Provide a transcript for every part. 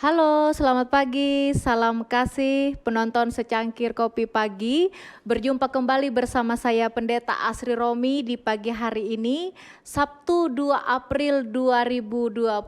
Halo, selamat pagi, salam kasih penonton secangkir kopi pagi. Berjumpa kembali bersama saya Pendeta Asri Romi di pagi hari ini, Sabtu 2 April 2022.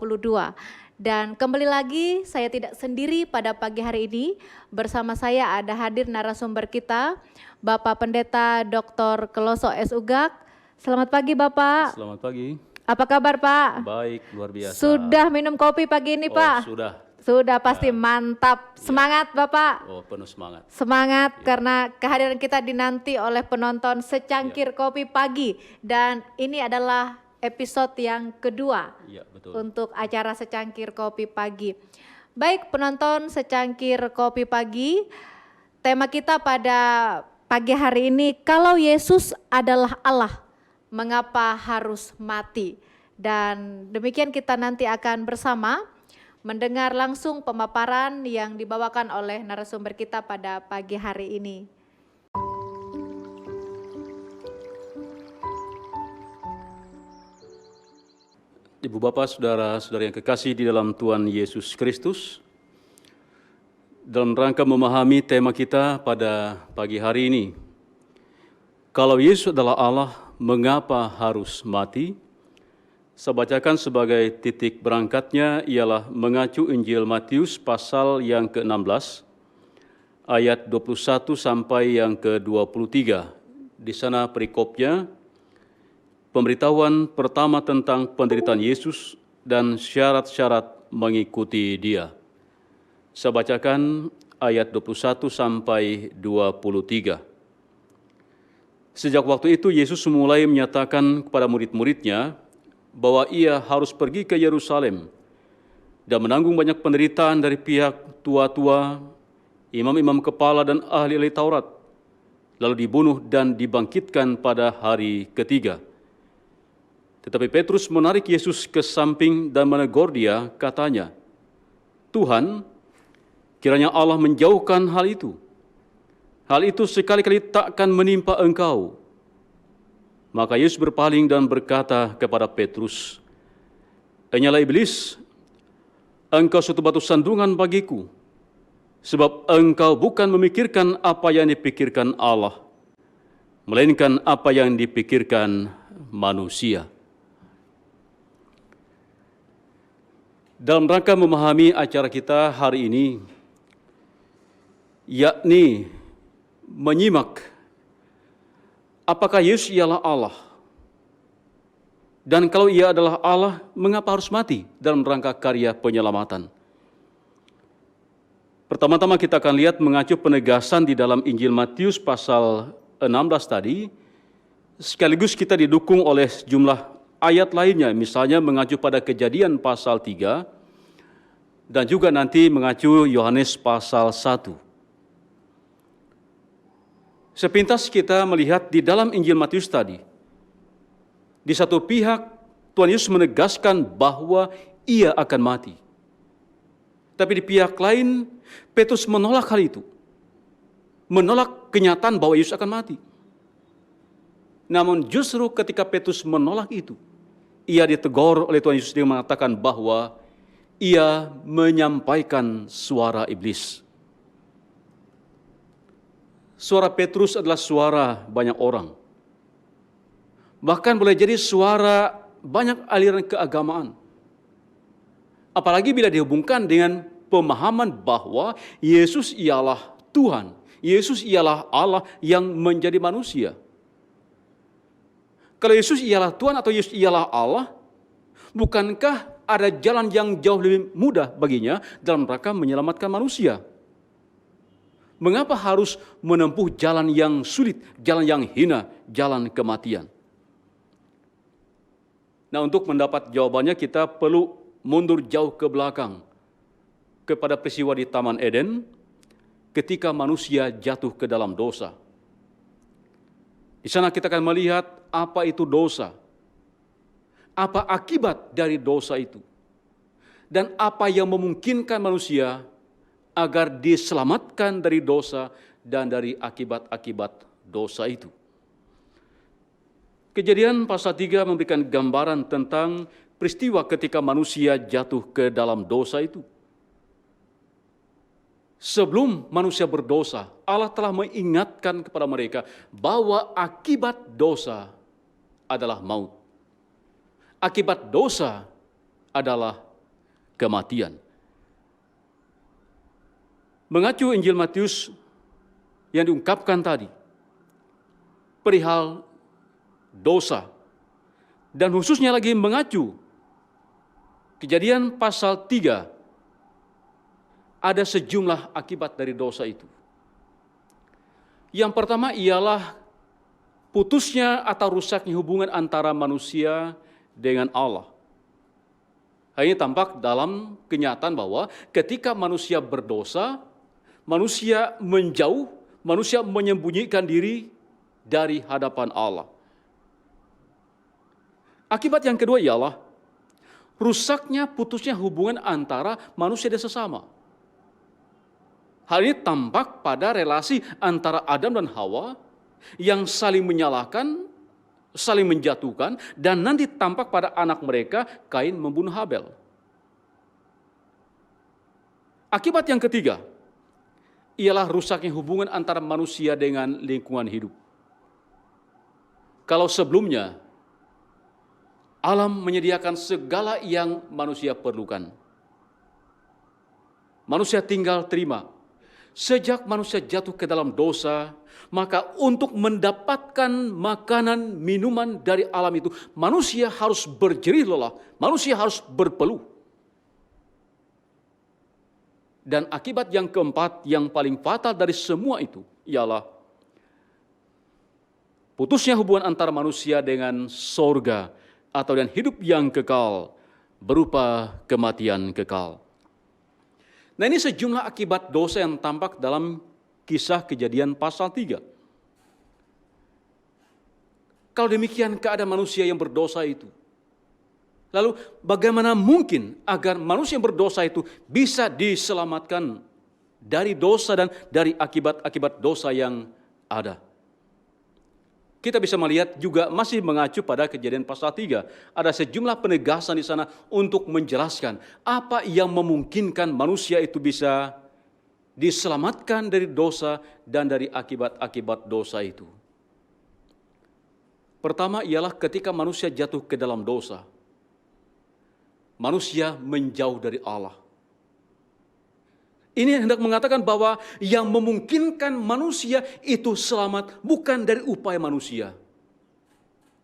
Dan kembali lagi saya tidak sendiri pada pagi hari ini, bersama saya ada hadir narasumber kita, Bapak Pendeta Dr. Keloso S. Ugak. Selamat pagi Bapak. Selamat pagi. Apa kabar Pak? Baik, luar biasa. Sudah minum kopi pagi ini Pak? Sudah. Sudah pasti mantap. Semangat Bapak. Penuh semangat. Semangat karena kehadiran kita dinanti oleh penonton secangkir kopi pagi. Dan ini adalah episode yang kedua Betul. untuk acara secangkir kopi pagi. Baik penonton secangkir kopi pagi, tema kita pada pagi hari ini, kalau Yesus adalah Allah, mengapa harus mati? Dan demikian kita nanti akan bersama mendengar langsung pemaparan yang dibawakan oleh narasumber kita pada pagi hari ini. Ibu bapak, saudara-saudari yang kekasih di dalam Tuhan Yesus Kristus, dalam rangka memahami tema kita pada pagi hari ini, kalau Yesus adalah Allah, mengapa harus mati? Saya bacakan sebagai titik berangkatnya ialah mengacu Injil Matius pasal yang ke-16, ayat 21 sampai yang ke-23. Di sana perikopnya, pemberitahuan pertama tentang penderitaan Yesus dan syarat-syarat mengikuti Dia. Saya bacakan ayat 21 sampai 23. Sejak waktu itu Yesus mulai menyatakan kepada murid-muridnya bahwa ia harus pergi ke Yerusalem dan menanggung banyak penderitaan dari pihak tua-tua, imam-imam kepala dan ahli-ahli Taurat, lalu dibunuh dan dibangkitkan pada hari ketiga. Tetapi Petrus menarik Yesus ke samping dan menegur dia, katanya, "Tuhan, kiranya Allah menjauhkan hal itu. Hal itu sekali-kali takkan menimpa engkau." Maka Yesus berpaling dan berkata kepada Petrus, "Enyala iblis, engkau suatu batu sandungan bagiku, sebab engkau bukan memikirkan apa yang dipikirkan Allah, melainkan apa yang dipikirkan manusia." Dalam rangka memahami acara kita hari ini, yakni menyimak apakah Yesus ialah Allah? Dan kalau ia adalah Allah, mengapa harus mati dalam rangka karya penyelamatan? Pertama-tama kita akan lihat mengacu penegasan di dalam Injil Matius pasal 16 tadi, sekaligus kita didukung oleh sejumlah ayat lainnya, misalnya mengacu pada Kejadian pasal 3, dan juga nanti mengacu Yohanes pasal 1. Sepintas kita melihat di dalam Injil Matius tadi, di satu pihak Tuhan Yesus menegaskan bahwa ia akan mati. Tapi di pihak lain, Petrus menolak hal itu. Menolak kenyataan bahwa Yesus akan mati. Namun justru ketika Petrus menolak itu, ia ditegur oleh Tuhan Yesus dengan mengatakan bahwa ia menyampaikan suara iblis. Suara Petrus adalah suara banyak orang. Bahkan boleh jadi suara banyak aliran keagamaan. Apalagi bila dihubungkan dengan pemahaman bahwa Yesus ialah Tuhan. Yesus ialah Allah yang menjadi manusia. Kalau Yesus ialah Tuhan atau Yesus ialah Allah, bukankah ada jalan yang jauh lebih mudah baginya dalam rangka menyelamatkan manusia? Mengapa harus menempuh jalan yang sulit, jalan yang hina, jalan kematian? Nah, untuk mendapat jawabannya kita perlu mundur jauh ke belakang kepada peristiwa di Taman Eden ketika manusia jatuh ke dalam dosa. Di sana kita akan melihat apa itu dosa, apa akibat dari dosa itu, dan apa yang memungkinkan manusia agar diselamatkan dari dosa dan dari akibat-akibat dosa itu. Kejadian pasal 3 memberikan gambaran tentang peristiwa ketika manusia jatuh ke dalam dosa itu. Sebelum manusia berdosa, Allah telah mengingatkan kepada mereka bahwa akibat dosa adalah maut. Akibat dosa adalah kematian. Mengacu Injil Matius yang diungkapkan tadi, perihal dosa, dan khususnya lagi mengacu Kejadian pasal 3, ada sejumlah akibat dari dosa itu. Yang pertama ialah putusnya atau rusaknya hubungan antara manusia dengan Allah. Hal ini tampak dalam kenyataan bahwa ketika manusia berdosa, manusia menjauh, manusia menyembunyikan diri dari hadapan Allah. Akibat yang kedua ialah rusaknya, putusnya hubungan antara manusia dan sesama. Hal ini tampak pada relasi antara Adam dan Hawa yang saling menyalahkan, saling menjatuhkan, dan nanti tampak pada anak mereka, Kain membunuh Habel. Akibat yang ketiga ialah rusaknya hubungan antara manusia dengan lingkungan hidup. Kalau sebelumnya alam menyediakan segala yang manusia perlukan, manusia tinggal terima. Sejak manusia jatuh ke dalam dosa, maka untuk mendapatkan makanan, minuman dari alam itu, manusia harus berjerih lelah, manusia harus berpeluh. Dan akibat yang keempat, yang paling fatal dari semua itu, ialah putusnya hubungan antara manusia dengan sorga, atau dengan hidup yang kekal, berupa kematian kekal. Nah, ini sejumlah akibat dosa yang tampak dalam kisah Kejadian pasal 3. Kalau demikian keadaan manusia yang berdosa itu, lalu bagaimana mungkin agar manusia yang berdosa itu bisa diselamatkan dari dosa dan dari akibat-akibat dosa yang ada? Kita bisa melihat juga masih mengacu pada Kejadian pasal 3. Ada sejumlah penegasan di sana untuk menjelaskan apa yang memungkinkan manusia itu bisa diselamatkan dari dosa dan dari akibat-akibat dosa itu. Pertama ialah ketika manusia jatuh ke dalam dosa, manusia menjauh dari Allah. Ini hendak mengatakan bahwa yang memungkinkan manusia itu selamat bukan dari upaya manusia.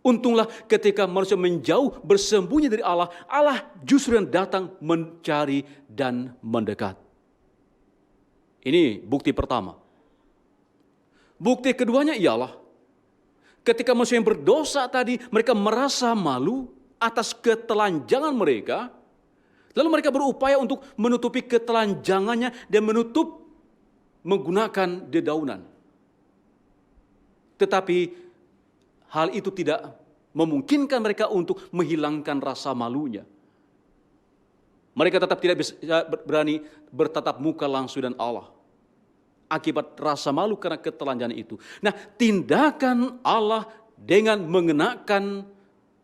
Untunglah ketika manusia menjauh bersembunyi dari Allah, Allah justru yang datang mencari dan mendekat. Ini bukti pertama. Bukti keduanya ialah ketika manusia yang berdosa tadi, mereka merasa malu atas ketelanjangan mereka. Lalu mereka berupaya untuk menutupi ketelanjangannya dan menutup menggunakan dedaunan. Tetapi hal itu tidak memungkinkan mereka untuk menghilangkan rasa malunya. Mereka tetap tidak bisa berani bertatap muka langsung dengan Allah. Akibat rasa malu karena ketelanjangan itu. Nah, tindakan Allah dengan mengenakan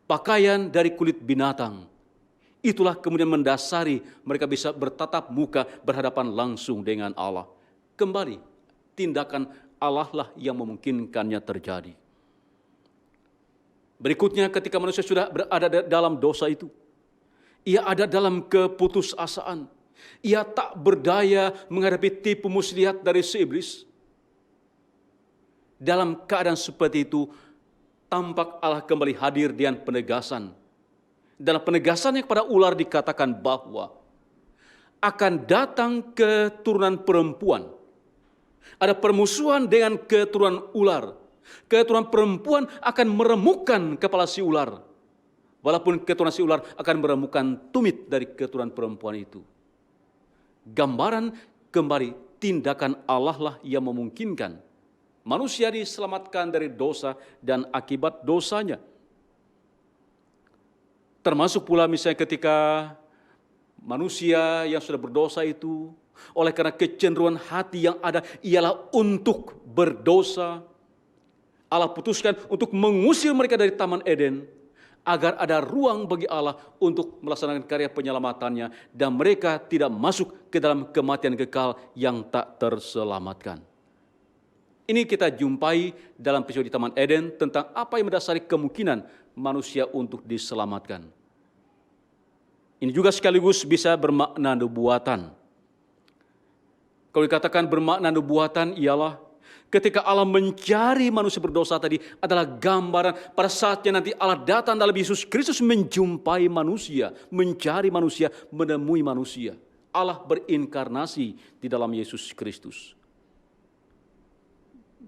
pakaian dari kulit binatang, itulah kemudian mendasari mereka bisa bertatap muka berhadapan langsung dengan Allah. Kembali, tindakan Allah lah yang memungkinkannya terjadi. Berikutnya ketika manusia sudah berada dalam dosa itu, ia ada dalam keputusasaan. Ia tak berdaya menghadapi tipu muslihat dari si iblis. Dalam keadaan seperti itu, tampak Allah kembali hadir dengan penegasan. Dalam penegasannya kepada ular dikatakan bahwa akan datang keturunan perempuan. Ada permusuhan dengan keturunan ular. Keturunan perempuan akan meremukkan kepala si ular. Walaupun keturunan si ular akan meremukkan tumit dari keturunan perempuan itu. Gambaran kembali tindakan Allah lah yang memungkinkan manusia diselamatkan dari dosa dan akibat dosanya. Termasuk pula misalnya ketika manusia yang sudah berdosa itu, oleh karena kecenderungan hati yang ada ialah untuk berdosa, Allah putuskan untuk mengusir mereka dari Taman Eden. agar ada ruang bagi Allah untuk melaksanakan karya penyelamatannya dan mereka tidak masuk ke dalam kematian kekal yang tak terselamatkan. Ini kita jumpai dalam peristiwa di Taman Eden tentang apa yang mendasari kemungkinan manusia untuk diselamatkan. Ini juga sekaligus bisa bermakna nubuatan. Kalau dikatakan bermakna nubuatan ialah ketika Allah mencari manusia berdosa tadi adalah gambaran pada saatnya nanti Allah datang dalam Yesus Kristus menjumpai manusia, mencari manusia, menemui manusia. Allah berinkarnasi di dalam Yesus Kristus.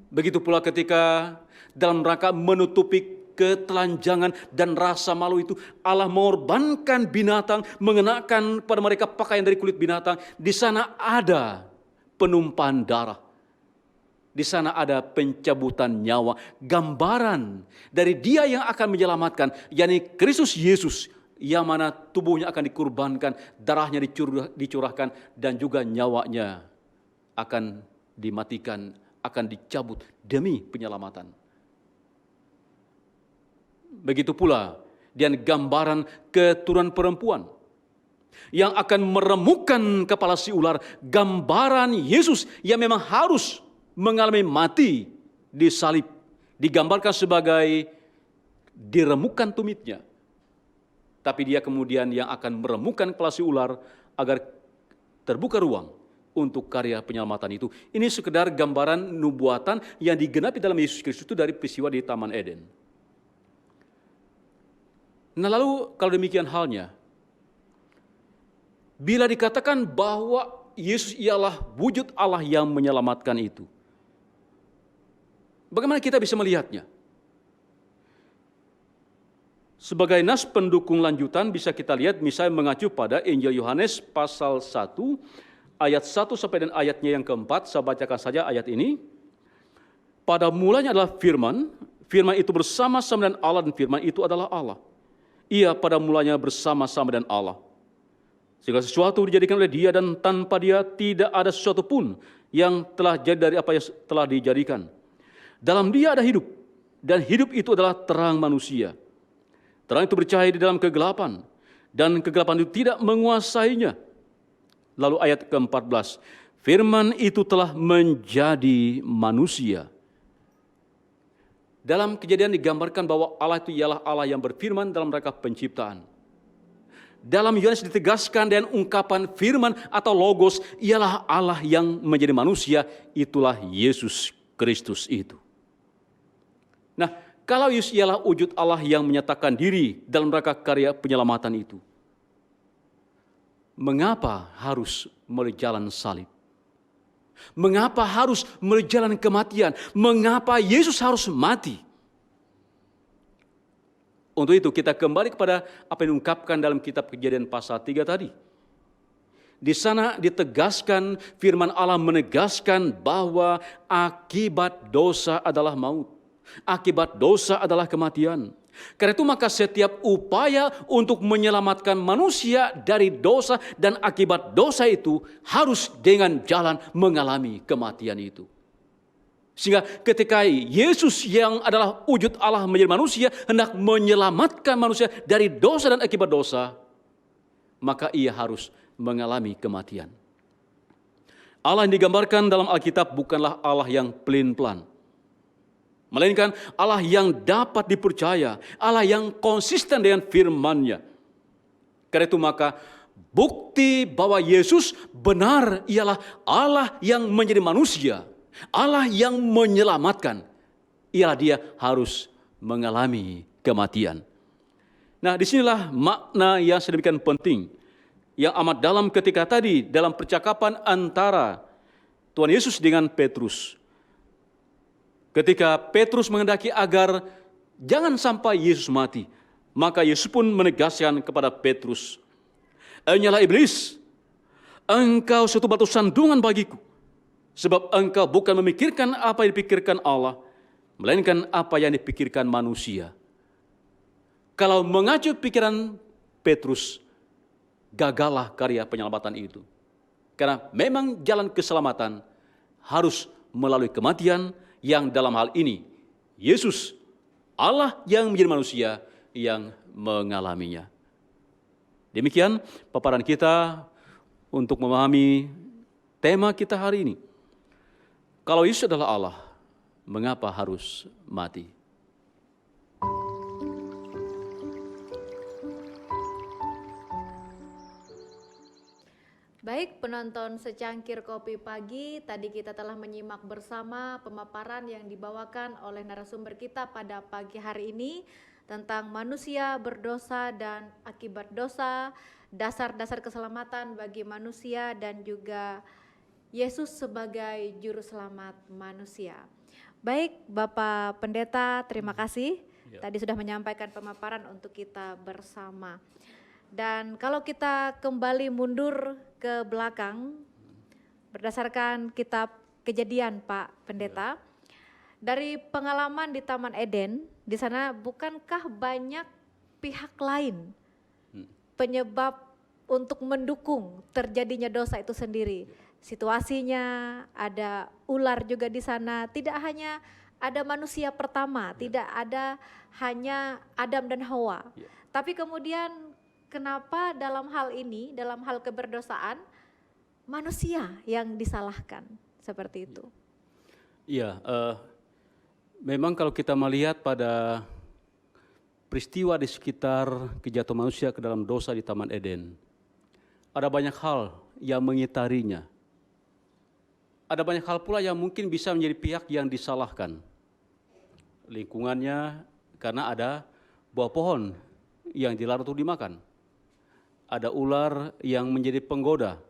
Begitu pula ketika dalam rangka menutupi ketelanjangan dan rasa malu itu, Allah mengorbankan binatang, mengenakan pada mereka pakaian dari kulit binatang. Di sana ada penumpahan darah. Di sana ada pencabutan nyawa, gambaran dari Dia yang akan menyelamatkan, yakni Kristus Yesus, yang mana tubuhnya akan dikurbankan, darahnya dicurahkan, dan juga nyawanya akan dimatikan, akan dicabut demi penyelamatan. Begitu pula dan gambaran keturunan perempuan yang akan meremukkan kepala si ular, gambaran Yesus yang memang harus mengalami mati di salib, digambarkan sebagai diremukkan tumitnya. Tapi Dia kemudian yang akan meremukkan kepala si ular agar terbuka ruang untuk karya penyelamatan itu. Ini sekedar gambaran nubuatan yang digenapi dalam Yesus Kristus itu dari peristiwa di Taman Eden. Nah lalu kalau demikian halnya, bila dikatakan bahwa Yesus ialah wujud Allah yang menyelamatkan itu, bagaimana kita bisa melihatnya? Sebagai nas pendukung lanjutan bisa kita lihat misalnya mengacu pada Injil Yohanes pasal 1 ayat 1 sampai dan ayatnya yang keempat. Saya bacakan saja ayat ini. Pada mulanya adalah firman, firman itu bersama-sama dengan Allah dan firman itu adalah Allah. Ia pada mulanya bersama-sama dengan Allah. Segala sesuatu dijadikan oleh Dia dan tanpa Dia tidak ada sesuatu pun yang telah jadi dari apa yang telah dijadikan. Dalam Dia ada hidup, dan hidup itu adalah terang manusia. Terang itu bercahaya di dalam kegelapan, dan kegelapan itu tidak menguasainya. Lalu ayat ke-14, firman itu telah menjadi manusia. Dalam Kejadian digambarkan bahwa Allah itu ialah Allah yang berfirman dalam rangka penciptaan. Dalam Yohanes ditegaskan dengan ungkapan firman atau logos ialah Allah yang menjadi manusia, itulah Yesus Kristus itu. Nah, kalau Yesus ialah wujud Allah yang menyatakan diri dalam rangka karya penyelamatan itu, mengapa harus melalui jalan salib? Mengapa harus melalui jalan kematian? Mengapa Yesus harus mati? Untuk itu kita kembali kepada apa yang diungkapkan dalam kitab Kejadian pasal 3 tadi. Di sana ditegaskan, firman Allah menegaskan bahwa akibat dosa adalah maut. Akibat dosa adalah kematian. Karena itu maka setiap upaya untuk menyelamatkan manusia dari dosa dan akibat dosa itu harus dengan jalan mengalami kematian itu. Sehingga ketika Yesus yang adalah wujud Allah menjadi manusia hendak menyelamatkan manusia dari dosa dan akibat dosa, maka Ia harus mengalami kematian. Allah yang digambarkan dalam Alkitab bukanlah Allah yang pelin-pelan, melainkan Allah yang dapat dipercaya, Allah yang konsisten dengan firman-Nya. Karena itu maka bukti bahwa Yesus benar ialah Allah yang menjadi manusia, Allah yang menyelamatkan, ialah Dia harus mengalami kematian. Nah, disinilah makna yang sedemikian penting, yang amat dalam ketika tadi dalam percakapan antara Tuhan Yesus dengan Petrus. Ketika Petrus menghendaki agar jangan sampai Yesus mati, maka Yesus pun menegaskan kepada Petrus, "Enyalah iblis, engkau suatu batu sandungan bagiku, sebab engkau bukan memikirkan apa yang dipikirkan Allah, melainkan apa yang dipikirkan manusia." Kalau mengacu pikiran Petrus, gagallah karya penyelamatan itu. Karena memang jalan keselamatan harus melalui kematian, yang dalam hal ini Yesus, Allah yang menjadi manusia, yang mengalaminya. Demikian paparan kita untuk memahami tema kita hari ini. Kalau Yesus adalah Allah, mengapa harus mati? Baik, penonton secangkir kopi pagi, tadi kita telah menyimak bersama pemaparan yang dibawakan oleh narasumber kita pada pagi hari ini tentang manusia berdosa dan akibat dosa, dasar-dasar keselamatan bagi manusia dan juga Yesus sebagai juru selamat manusia. Baik, Bapak Pendeta, terima kasih. Tadi sudah menyampaikan pemaparan untuk kita bersama. Dan kalau kita kembali mundur ke belakang, berdasarkan kitab Kejadian, Pak Pendeta, dari pengalaman di Taman Eden, di sana bukankah banyak pihak lain penyebab untuk mendukung terjadinya dosa itu sendiri? Situasinya, ada ular juga di sana, tidak hanya ada manusia pertama, tidak ada hanya Adam dan Hawa, tapi kemudian kenapa dalam hal ini, dalam hal keberdosaan, manusia yang disalahkan seperti itu? Iya, memang kalau kita melihat pada peristiwa di sekitar kejatuhan manusia ke dalam dosa di Taman Eden, ada banyak hal yang mengitarinya. Ada banyak hal pula yang mungkin bisa menjadi pihak yang disalahkan. Lingkungannya, karena ada buah pohon yang dilarang untuk dimakan. Ada ular yang menjadi penggoda.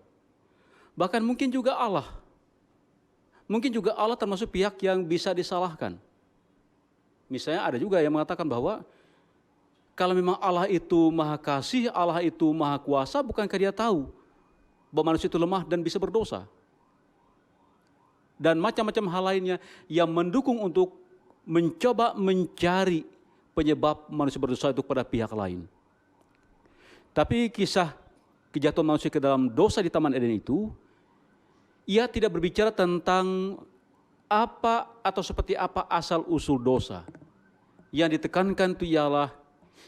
Bahkan mungkin juga Allah. Mungkin juga Allah termasuk pihak yang bisa disalahkan. Misalnya ada juga yang mengatakan bahwa kalau memang Allah itu maha kasih, Allah itu maha kuasa, bukankah dia tahu bahwa manusia itu lemah dan bisa berdosa? Dan macam-macam hal lainnya yang mendukung untuk mencoba mencari penyebab manusia berdosa itu pada pihak lain. Tapi kisah kejatuhan manusia ke dalam dosa di Taman Eden itu, ia tidak berbicara tentang apa atau seperti apa asal-usul dosa. Yang ditekankan itu ialah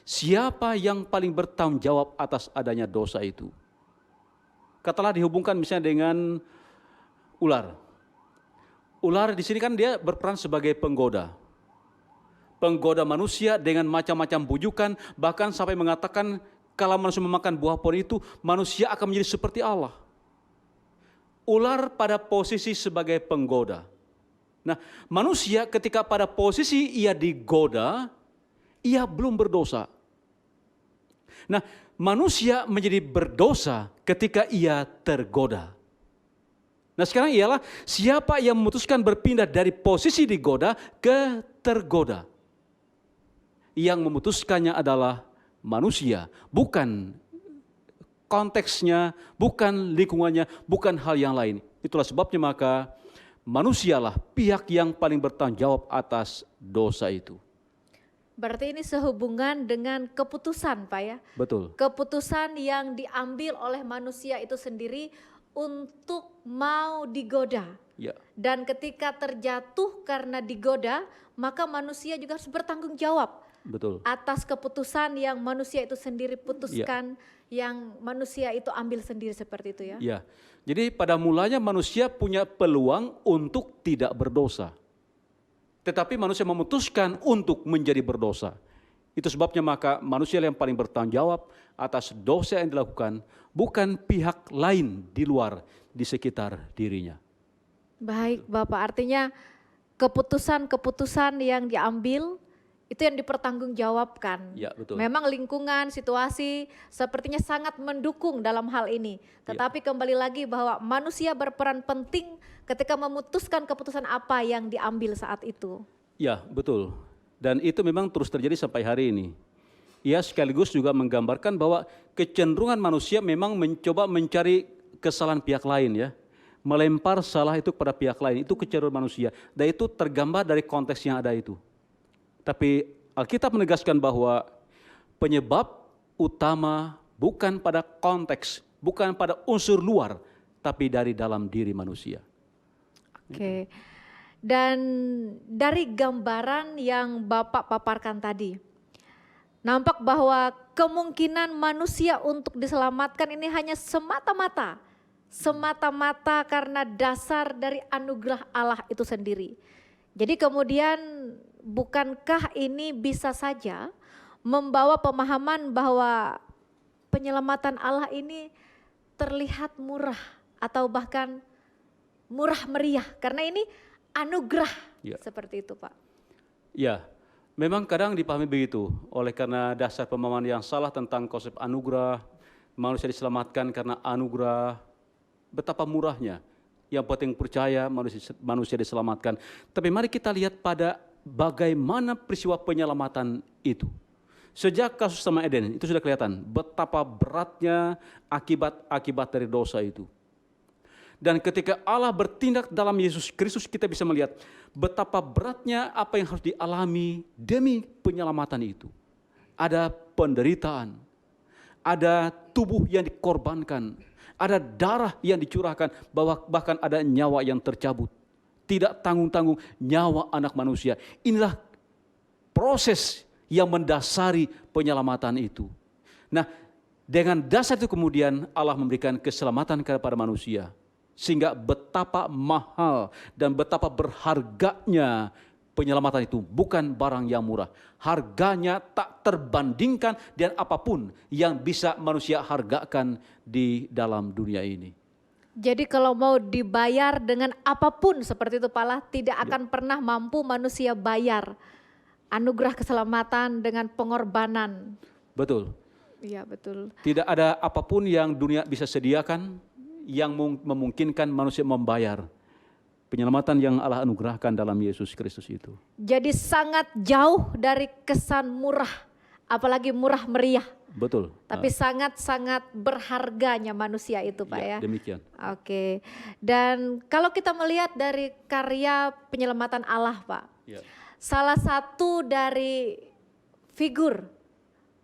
siapa yang paling bertanggung jawab atas adanya dosa itu. Katalah dihubungkan misalnya dengan ular. Ular di sini kan dia berperan sebagai penggoda. Penggoda manusia dengan macam-macam bujukan, bahkan sampai mengatakan kalau manusia memakan buah pohon itu, manusia akan menjadi seperti Allah. Ular pada posisi sebagai penggoda. Nah, manusia ketika pada posisi ia digoda, ia belum berdosa. Nah, manusia menjadi berdosa ketika ia tergoda. Nah, sekarang ialah siapa yang memutuskan berpindah dari posisi digoda ke tergoda. Yang memutuskannya adalah manusia, bukan konteksnya, bukan lingkungannya, bukan hal yang lain. Itulah sebabnya maka manusialah pihak yang paling bertanggung jawab atas dosa itu. Berarti ini sehubungan dengan keputusan, Pak ya? Betul. Keputusan yang diambil oleh manusia itu sendiri untuk mau digoda. Ya. Dan ketika terjatuh karena digoda, maka manusia juga harus bertanggung jawab. Betul. Atas keputusan yang manusia itu sendiri putuskan, yang manusia itu ambil sendiri seperti itu ya. Ya. Jadi pada mulanya manusia punya peluang untuk tidak berdosa. Tetapi manusia memutuskan untuk menjadi berdosa. Itu sebabnya maka manusia yang paling bertanggung jawab atas dosa yang dilakukan bukan pihak lain di luar, di sekitar dirinya. Baik Bapak, artinya keputusan-keputusan yang diambil itu yang dipertanggungjawabkan. Ya, betul. Memang lingkungan, situasi sepertinya sangat mendukung dalam hal ini. Tetapi kembali lagi bahwa manusia berperan penting ketika memutuskan keputusan apa yang diambil saat itu. Ya, betul. Dan itu memang terus terjadi sampai hari ini. Ia sekaligus juga menggambarkan bahwa kecenderungan manusia memang mencoba mencari kesalahan pihak lain ya. Melempar salah itu kepada pihak lain, itu kecenderungan manusia. Dan itu tergambar dari konteks yang ada itu. Tapi Alkitab menegaskan bahwa penyebab utama bukan pada konteks, bukan pada unsur luar, tapi dari dalam diri manusia. Oke. Dan dari gambaran yang Bapak paparkan tadi, Nampak bahwa kemungkinan manusia untuk diselamatkan ini hanya semata-mata karena dasar dari anugerah Allah itu sendiri. Jadi kemudian bukankah ini bisa saja membawa pemahaman bahwa penyelamatan Allah ini terlihat murah atau bahkan murah meriah karena ini anugerah, seperti itu Pak. Ya, memang kadang dipahami begitu, oleh karena dasar pemahaman yang salah tentang konsep anugerah, manusia diselamatkan karena anugerah, betapa murahnya. Yang penting percaya manusia diselamatkan. Tapi mari kita lihat pada bagaimana peristiwa penyelamatan itu. Sejak kasus Taman Eden itu sudah kelihatan betapa beratnya akibat dari dosa itu. Dan ketika Allah bertindak dalam Yesus Kristus, kita bisa melihat betapa beratnya apa yang harus dialami demi penyelamatan itu. Ada penderitaan, ada tubuh yang dikorbankan, ada darah yang dicurahkan, bahkan ada nyawa yang tercabut. Tidak tanggung-tanggung nyawa anak manusia. Inilah proses yang mendasari penyelamatan itu. Nah, dengan dasar itu kemudian Allah memberikan keselamatan kepada manusia. Sehingga betapa mahal dan betapa berharganya penyelamatan itu, bukan barang yang murah. Harganya tak terbandingkan dengan apapun yang bisa manusia hargakan di dalam dunia ini. Jadi kalau mau dibayar dengan apapun seperti itu Pak Allah, tidak akan pernah mampu manusia bayar anugerah keselamatan dengan pengorbanan. Betul. Iya betul. Tidak ada apapun yang dunia bisa sediakan yang memungkinkan manusia membayar penyelamatan yang Allah anugerahkan dalam Yesus Kristus itu. Jadi sangat jauh dari kesan murah, apalagi murah meriah. Betul. Tapi sangat-sangat berharganya manusia itu Pak ya. Demikian. Oke. Dan kalau kita melihat dari karya penyelamatan Allah Pak, salah satu dari figur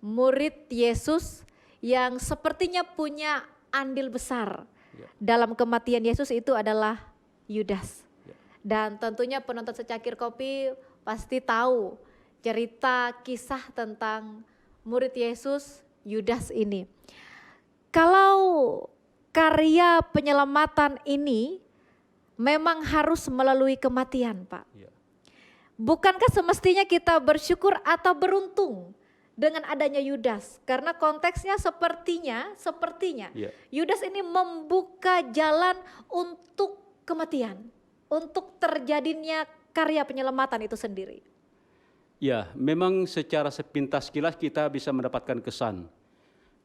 murid Yesus yang sepertinya punya andil besar dalam kematian Yesus itu adalah Yudas. Dan tentunya penonton secangkir kopi pasti tahu cerita kisah tentang murid Yesus Yudas ini. Kalau karya penyelamatan ini memang harus melalui kematian Pak. Bukankah semestinya kita bersyukur atau beruntung dengan adanya Yudas, karena konteksnya sepertinya Yudas ini membuka jalan untuk kematian, untuk terjadinya karya penyelamatan itu sendiri. Ya, memang secara sepintas kilas kita bisa mendapatkan kesan,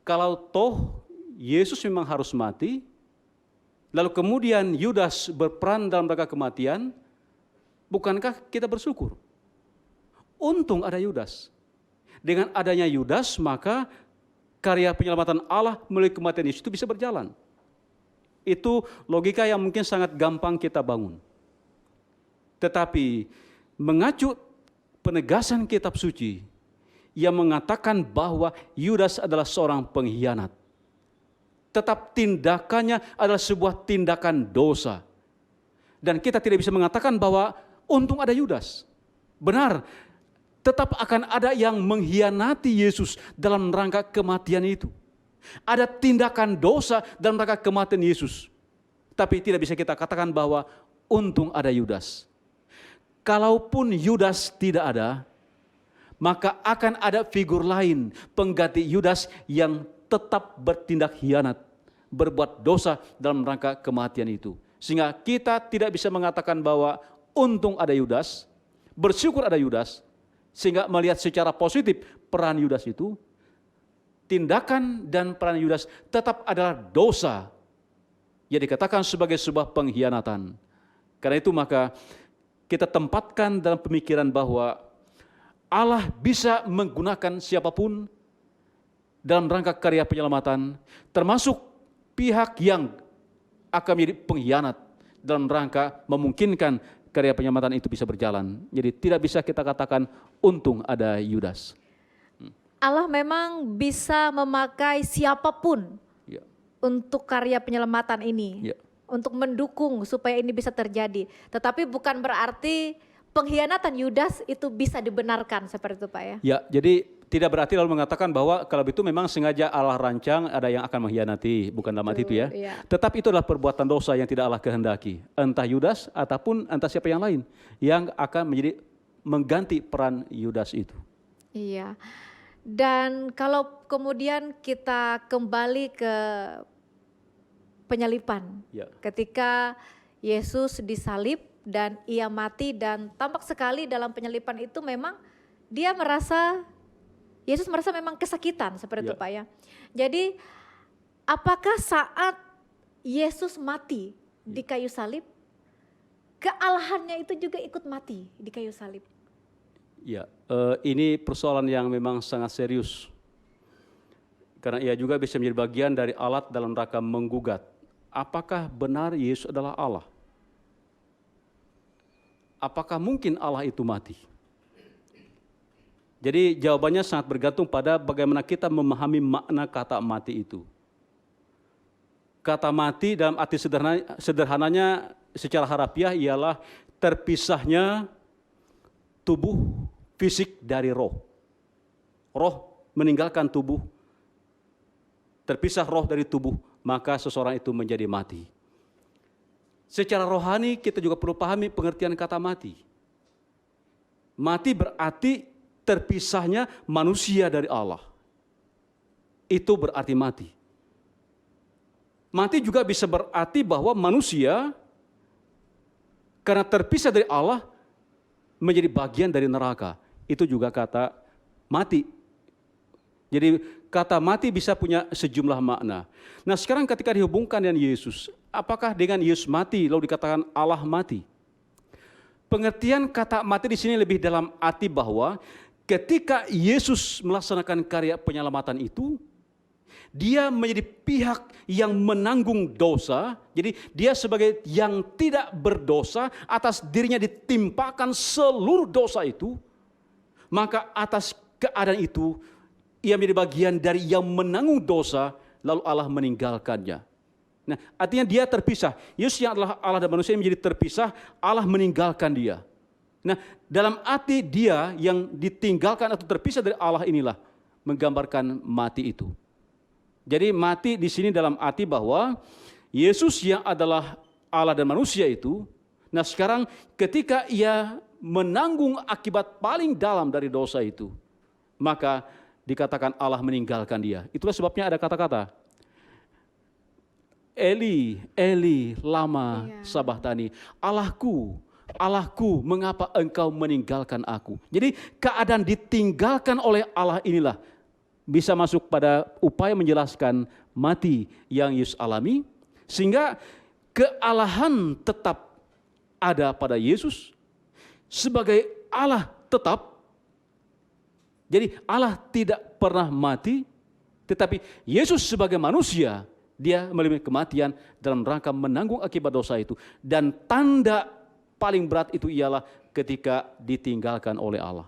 kalau toh Yesus memang harus mati, lalu kemudian Yudas berperan dalam rangka kematian, bukankah kita bersyukur? Untung ada Yudas. Dengan adanya Yudas, maka karya penyelamatan Allah melalui kematian Yesus itu bisa berjalan. Itu logika yang mungkin sangat gampang kita bangun. Tetapi mengacu penegasan kitab suci yang mengatakan bahwa Yudas adalah seorang pengkhianat. Tetap tindakannya adalah sebuah tindakan dosa. Dan kita tidak bisa mengatakan bahwa untung ada Yudas. Benar, tetap akan ada yang mengkhianati Yesus dalam rangka kematian itu. Ada tindakan dosa dalam rangka kematian Yesus. Tapi tidak bisa kita katakan bahwa untung ada Yudas. Kalaupun Yudas tidak ada, maka akan ada figur lain pengganti Yudas yang tetap bertindak khianat, berbuat dosa dalam rangka kematian itu. Sehingga kita tidak bisa mengatakan bahwa untung ada Yudas, bersyukur ada Yudas, sehingga melihat secara positif peran Yudas itu, tindakan dan peran Yudas tetap adalah dosa yang dikatakan sebagai sebuah pengkhianatan. Karena itu maka kita tempatkan dalam pemikiran bahwa Allah bisa menggunakan siapapun dalam rangka karya penyelamatan, termasuk pihak yang akan menjadi pengkhianat dalam rangka memungkinkan karya penyelamatan itu bisa berjalan. Jadi tidak bisa kita katakan untung ada Yudas. Allah memang bisa memakai siapapun untuk karya penyelamatan ini, untuk mendukung supaya ini bisa terjadi. Tetapi bukan berarti pengkhianatan Yudas itu bisa dibenarkan seperti itu Pak ya? Ya, jadi Tidak berarti lalu mengatakan bahwa kalau itu memang sengaja Allah rancang ada yang akan mengkhianati, bukan dalam arti itu ya. Iya. Tetapi itu adalah perbuatan dosa yang tidak Allah kehendaki. Entah Yudas ataupun entah siapa yang lain yang akan menjadi mengganti peran Yudas itu. Iya. Dan kalau kemudian kita kembali ke penyalipan, Ya. ketika Yesus disalib dan ia mati, dan tampak sekali dalam penyalipan itu memang dia merasa, Yesus merasa memang kesakitan seperti itu Ya. Pak ya. Jadi apakah saat Yesus mati di kayu salib, kealahannya itu juga ikut mati di kayu salib? Ya, ini persoalan yang memang sangat serius. Karena ia juga bisa menjadi bagian dari alat dalam rangka menggugat. Apakah benar Yesus adalah Allah? Apakah mungkin Allah itu mati? Jadi jawabannya sangat bergantung pada bagaimana kita memahami makna kata mati itu. Kata mati dalam arti sederhananya secara harafiah ialah terpisahnya tubuh fisik dari roh. Roh meninggalkan tubuh, terpisah roh dari tubuh, maka seseorang itu menjadi mati. Secara rohani kita juga perlu pahami pengertian kata mati. Mati berarti terpisahnya manusia dari Allah. Itu berarti mati. Mati juga bisa berarti bahwa manusia karena terpisah dari Allah menjadi bagian dari neraka. Itu juga kata mati. Jadi kata mati bisa punya sejumlah makna. Nah sekarang ketika dihubungkan dengan Yesus, apakah dengan Yesus mati lalu dikatakan Allah mati? Pengertian kata mati di sini lebih dalam arti bahwa ketika Yesus melaksanakan karya penyelamatan itu, dia menjadi pihak yang menanggung dosa. Jadi dia sebagai yang tidak berdosa, atas dirinya ditimpakan seluruh dosa itu. Maka atas keadaan itu ia menjadi bagian dari yang menanggung dosa, lalu Allah meninggalkannya. Nah, artinya dia terpisah. Yesus yang adalah Allah dan manusia menjadi terpisah, Allah meninggalkan dia. Nah, dalam arti dia yang ditinggalkan atau terpisah dari Allah inilah menggambarkan mati itu. Jadi mati di sini dalam arti bahwa Yesus yang adalah Allah dan manusia itu, nah sekarang ketika ia menanggung akibat paling dalam dari dosa itu, maka dikatakan Allah meninggalkan dia. Itulah sebabnya ada kata-kata Eli, Eli, lama sabachthani. Allahku, Allahku, mengapa engkau meninggalkan aku? Jadi keadaan ditinggalkan oleh Allah inilah bisa masuk pada upaya menjelaskan mati yang Yesus alami, sehingga kealahan tetap ada pada Yesus sebagai Allah tetap. Jadi Allah tidak pernah mati, tetapi Yesus sebagai manusia, dia melalui kematian dalam rangka menanggung akibat dosa itu. Dan tanda paling berat itu ialah ketika ditinggalkan oleh Allah.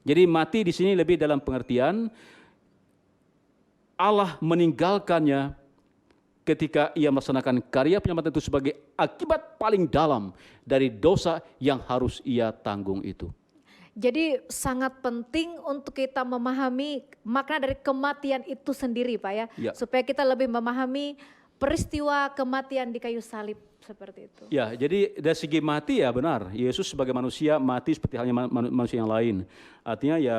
Jadi mati di sini lebih dalam pengertian Allah meninggalkannya ketika ia melaksanakan karya penyelamatan itu sebagai akibat paling dalam dari dosa yang harus ia tanggung itu. Jadi sangat penting untuk kita memahami makna dari kematian itu sendiri Pak ya. Ya. Supaya kita lebih memahami peristiwa kematian di kayu salib seperti itu. Ya, jadi dari segi mati ya benar, Yesus sebagai manusia mati seperti halnya manusia yang lain. Artinya ya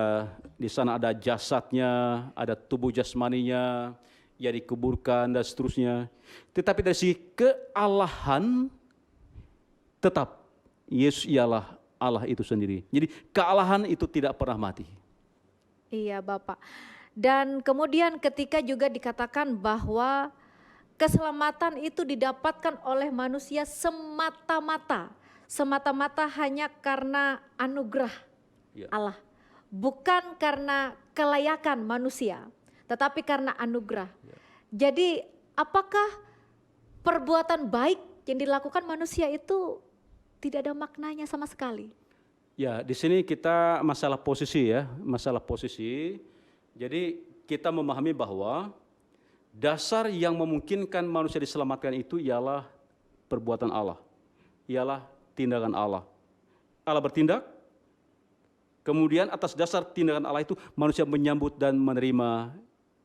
di sana ada jasadnya, ada tubuh jasmaninya, ya dikuburkan dan seterusnya. Tetapi dari segi kealahan tetap Yesus ialah Allah itu sendiri. Jadi kealahan itu tidak pernah mati. Iya Bapak. Dan kemudian ketika juga dikatakan bahwa keselamatan itu didapatkan oleh manusia semata-mata. Semata-mata hanya karena anugerah Allah. Bukan karena kelayakan manusia, tetapi karena anugerah. Jadi apakah perbuatan baik yang dilakukan manusia itu tidak ada maknanya sama sekali? Ya, di sini kita masalah posisi ya, masalah posisi. Jadi kita memahami bahwa dasar yang memungkinkan manusia diselamatkan itu ialah perbuatan Allah, ialah tindakan Allah. Allah bertindak, Kemudian atas dasar tindakan Allah itu manusia menyambut dan menerima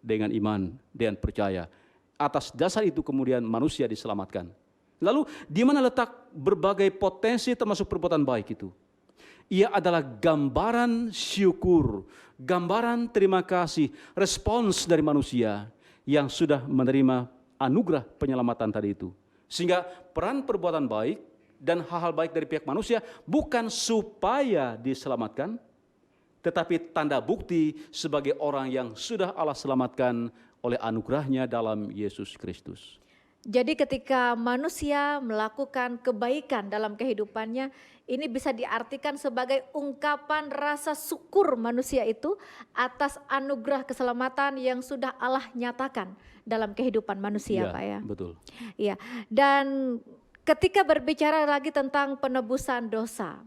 dengan iman, dengan percaya. Atas dasar itu kemudian manusia diselamatkan. Lalu di mana letak berbagai potensi termasuk perbuatan baik itu? Ia adalah gambaran syukur, gambaran terima kasih, respons dari manusia yang sudah menerima anugerah penyelamatan tadi itu. Sehingga peran perbuatan baik dan hal-hal baik dari pihak manusia bukan supaya diselamatkan, tetapi tanda bukti sebagai orang yang sudah Allah selamatkan oleh anugerahnya dalam Yesus Kristus. Jadi ketika manusia melakukan kebaikan dalam kehidupannya, ini bisa diartikan sebagai ungkapan rasa syukur manusia itu atas anugerah keselamatan yang sudah Allah nyatakan dalam kehidupan manusia, Ya, Pak ya. betul. Iya. Dan ketika berbicara lagi tentang penebusan dosa,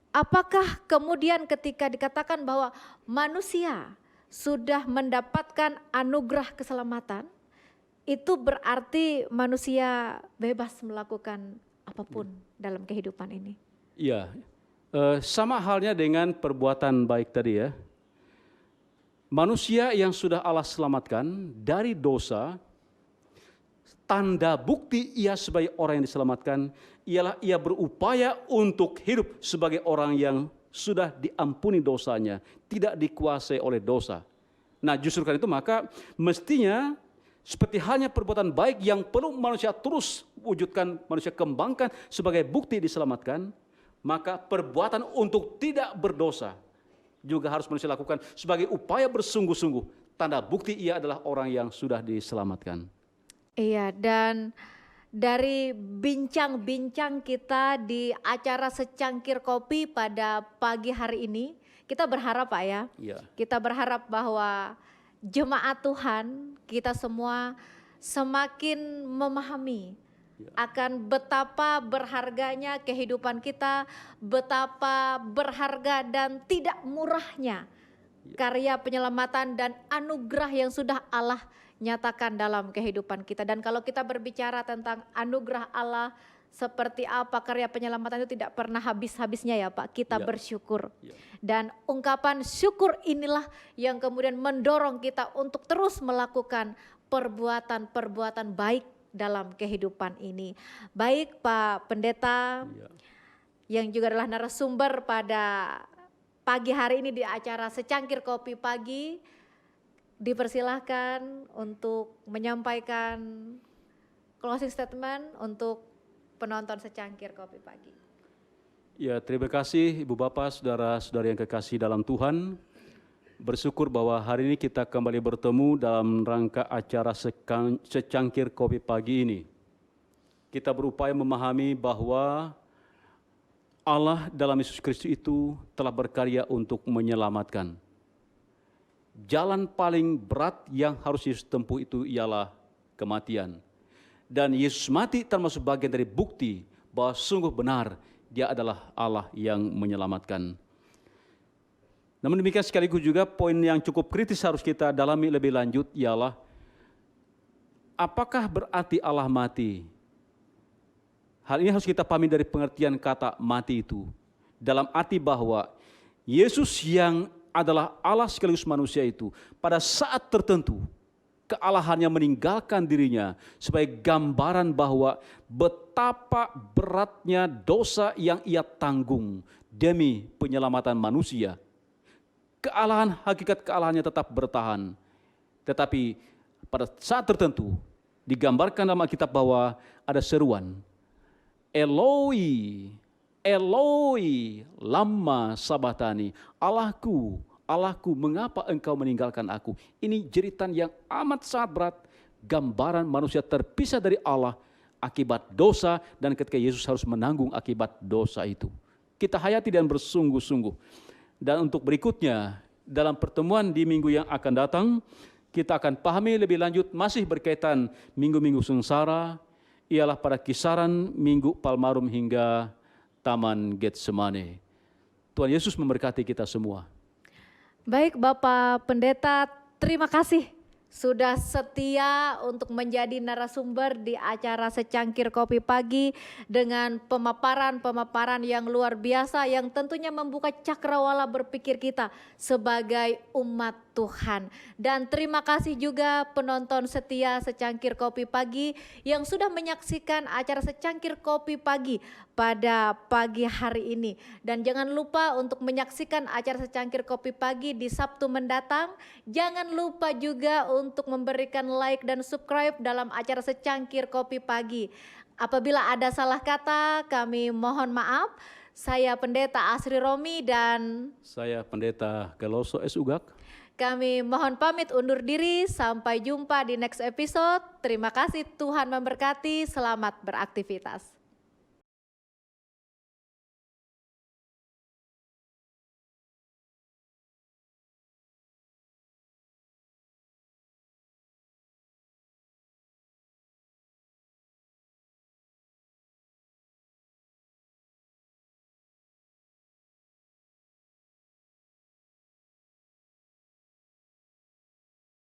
apakah kemudian ketika dikatakan bahwa manusia sudah mendapatkan anugerah keselamatan, itu berarti manusia bebas melakukan apapun dalam kehidupan ini? Iya, sama halnya dengan perbuatan baik tadi ya. Manusia yang sudah Allah selamatkan dari dosa, tanda bukti ia sebagai orang yang diselamatkan ialah ia berupaya untuk hidup sebagai orang yang sudah diampuni dosanya, tidak dikuasai oleh dosa. Nah justru karena itu maka mestinya seperti halnya perbuatan baik yang perlu manusia terus wujudkan, manusia kembangkan sebagai bukti diselamatkan, maka perbuatan untuk tidak berdosa juga harus manusia lakukan sebagai upaya bersungguh-sungguh. Tanda bukti ia adalah orang yang sudah diselamatkan. Iya, dan dari bincang-bincang kita di acara Secangkir Kopi pada pagi hari ini, kita berharap Pak ya, Iya. kita berharap bahwa jemaat Tuhan, kita semua semakin memahami akan betapa berharganya kehidupan kita, betapa berharga dan tidak murahnya karya penyelamatan dan anugerah yang sudah Allah nyatakan dalam kehidupan kita. Dan kalau kita berbicara tentang anugerah Allah, seperti apa karya penyelamatan itu tidak pernah habis-habisnya ya Pak, kita Ya. bersyukur. Ya. Dan ungkapan syukur inilah yang kemudian mendorong kita untuk terus melakukan perbuatan-perbuatan baik dalam kehidupan ini. Baik Pak Pendeta, Ya. yang juga adalah narasumber pada pagi hari ini di acara Secangkir Kopi Pagi, dipersilahkan untuk menyampaikan closing statement untuk penonton Secangkir Kopi Pagi. Ya, terima kasih Ibu Bapak, saudara-saudari yang kekasih dalam Tuhan. Bersyukur bahwa hari ini kita kembali bertemu dalam rangka acara Secangkir Kopi Pagi ini. Kita berupaya memahami bahwa Allah dalam Yesus Kristus itu telah berkarya untuk menyelamatkan. Jalan paling berat yang harus Yesus tempuh itu ialah kematian. Dan Yesus mati termasuk bagian dari bukti bahwa sungguh benar Dia adalah Allah yang menyelamatkan. Namun demikian sekaligus juga poin yang cukup kritis harus kita dalami lebih lanjut ialah apakah berarti Allah mati? Hal ini harus kita pahami dari pengertian kata mati itu. Dalam arti bahwa Yesus yang adalah Allah sekaligus manusia itu pada saat tertentu kealahannya meninggalkan dirinya sebagai gambaran bahwa betapa beratnya dosa yang ia tanggung demi penyelamatan manusia. Kealahan, hakikat kealahannya tetap bertahan. Tetapi pada saat tertentu digambarkan dalam Alkitab bahwa ada seruan, Eloi, Eloi, lama sabatani, Allahku, Allahku, mengapa engkau meninggalkan aku? Ini jeritan yang amat sangat berat, gambaran manusia terpisah dari Allah akibat dosa, dan ketika Yesus harus menanggung akibat dosa itu. Kita hayati dan bersungguh-sungguh. Dan untuk berikutnya, dalam pertemuan di minggu yang akan datang, kita akan pahami lebih lanjut masih berkaitan minggu-minggu sengsara, ialah pada kisaran Minggu Palmarum hingga Taman Getsemane. Tuhan Yesus memberkati kita semua. Baik Bapak Pendeta, terima kasih sudah setia untuk menjadi narasumber di acara Secangkir Kopi Pagi dengan pemaparan-pemaparan yang luar biasa yang tentunya membuka cakrawala berpikir kita sebagai umat Tuhan. Dan terima kasih juga penonton setia Secangkir Kopi Pagi yang sudah menyaksikan acara Secangkir Kopi Pagi pada pagi hari ini. Dan jangan lupa untuk menyaksikan acara Secangkir Kopi Pagi di Sabtu mendatang. Jangan lupa juga untuk memberikan like dan subscribe dalam acara Secangkir Kopi Pagi. Apabila ada salah kata, kami mohon maaf. Saya Pendeta Asri Romi dan Saya Pendeta Galoso S. Ugak. kami mohon pamit undur diri. Sampai jumpa di next episode. Terima kasih, Tuhan memberkati. Selamat beraktivitas.